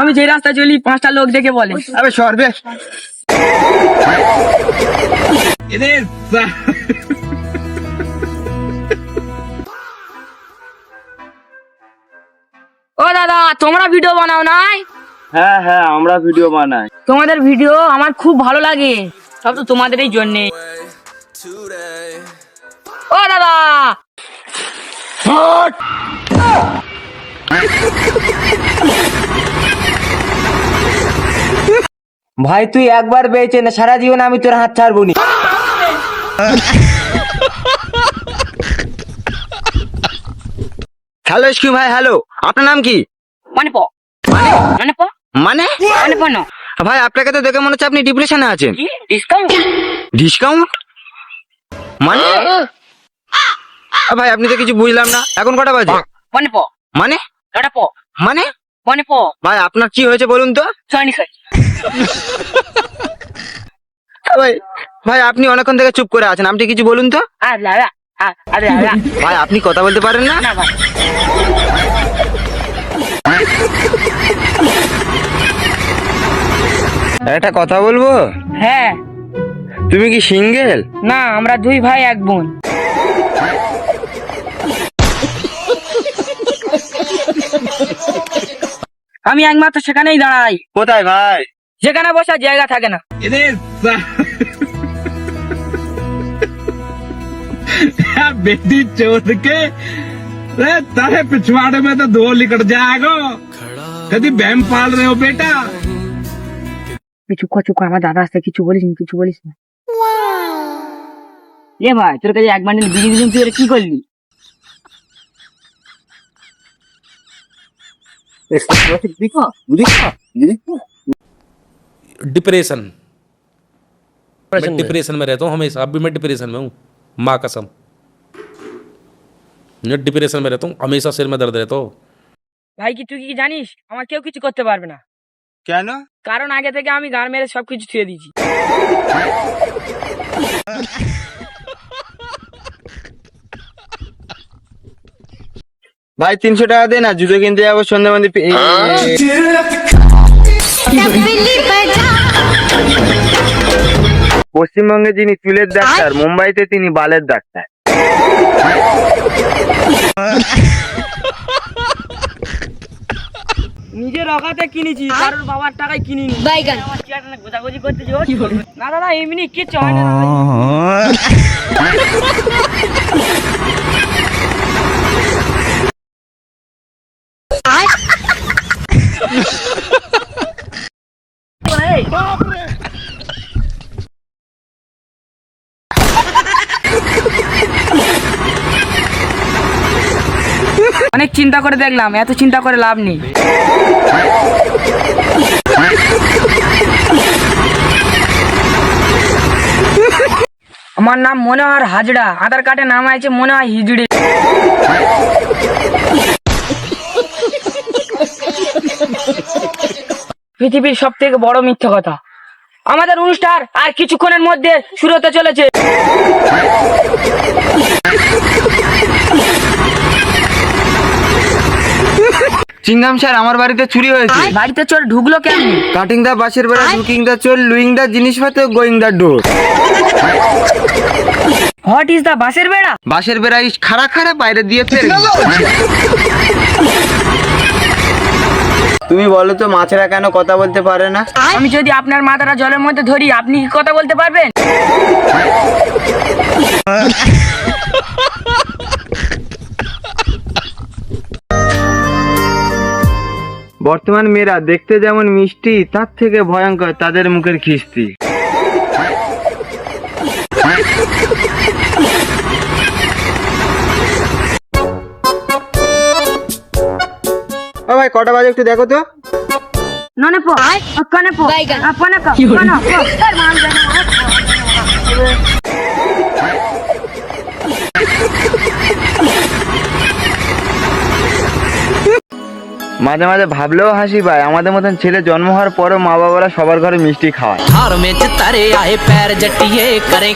আমি যে রাস্তা চলি 5টা লোক দেখে বলে আবে সরবে ও দাদা তোমরা ভিডিও বানাও নাই? হ্যাঁ হ্যাঁ আমরা ভিডিও বানাই। তোমাদের ভিডিও আমার খুব ভালো লাগে, সব তো তোমাদের এই জন্যে। ও দাদা ভাই তুই একবার বেঁচে না, সারা জীবন আমি তোর হাত ছাড়বো নি। হ্যালো ইস্কি ভাই, হ্যালো, আপনার নাম কি? মানে প মানে প মানে মানে প না ভাই আপনাকে তো দেখে মনে হচ্ছে আপনি ডিপ্রেশনে আছেন। কি ডিসকাউন্ট? ডিসকাউন্ট মানে ভাই আপনি তো কিছু বুঝলাম না, এখন কটা বাজে? মানে প মানে ওটা প মানে মানে প ভাই আপনার কি হয়েছে বলুন তো? চয়নি খাই। ভাই ভাই আপনি অনেকক্ষণ থেকে চুপ করে আছেন, আপনি কিছু বলুন তো। আর লাগা আর লাগা ভাই আপনি কথা বলতে পারেন না? না ভাই একটা কথা বলবো? হ্যাঁ। তুমি কি সিঙ্গেল? না আমরা 2 ভাই 1 বোন। আমি একমাত্র সেখানেই দাঁড়াই কোথায় ভাই? যেখানে বসার জায়গা থাকে না। बेटी चोद के तारे पिछवाड़े में तो 2 निकट जाएगा। कभी बहम पाल रहे हो बेटा? চুপ কর আমার দাদা আসতে কিছু বলিস না। এ ভাই তোর কাছে 1 বান্ডিল বিড়ি দিলাম, তুই কি করলি? डिप्रेशन मैं डिप्रेशन में रहता हूँ हमेशा, अब भी मैं डिप्रेशन में हूँ, माँ कसम। मैं डिप्रेशन में रहता हूँ हमेशा, सिर में दर्द रहता हो। ভাই কি তুই কি জানিস আমার কেউ কিছু করতে পারবে না? কেন? কারণ আগে থেকে আমি গান মেরে সবকিছু ছুঁয়ে দিয়েছি। ভাই 300 টাকা দে না, জুতো কিনতে যাবো সন্ধ্যা মন্দির। পশ্চিমবঙ্গে যিনি চুলের ডাক্তার, মুম্বাইতে তিনি বালের ডাক্তার। নিজের অকাতে কিনেছি, কারোর বাবার টাকায় কিনিনি। আমার চেয়ারটা গোজাগোজি করতে যে না দাদা এমনি কিচ্ছু হয় না। অনেক চিন্তা করে দেখলাম, এত চিন্তা করে লাভ নেই। আমার নাম মনোহর হাজরা, আধার কার্ডে নাম আছে মনোহর হিজড়ে। পৃথিবীর সব থেকে বড় মিথ্যা কথা, আমাদের অনুষ্ঠান আর কিছুক্ষণের মধ্যে শুরু হতে চলেছে। চিংগাম স্যার, আমার বাড়িতে চুরি হয়েছে। বাড়িতে চোর ঢুকলো কেমনি? কাটিং দা বাসের বেড়া, লুকিং দা চোর, লুইং দা জিনিসপত্র, going the door. What is the বাসের বেড়া? বাসের বেড়া ইস খাড়া খাড়া, বাইরে দিয়ে ফের। তুমি বলো তো মাছেরা কেন কথা বলতে পারে না? আমি যদি আপনার মাথাটা জলের মধ্যে ধরি, আপনি কি কথা বলতে পারবেন? বর্তমান মেয়েরা দেখতে যেমন মিষ্টি, তার থেকে ভয়ঙ্কর তাদের মুখের খিস্তি। ও ভাই কটা বাজে একটু দেখো তো। ননে পো কনে পো আপনে পো কোন পো তার মান জানে। মাঝে মাঝে ভাবলেও হাসি পায়, আমাদের মতন ছেলে জন্ম হওয়ার পরও মা বাবারা সবার ঘরে মিষ্টি খাওয়ায়। हार में चितारे आए पैर जटिए करे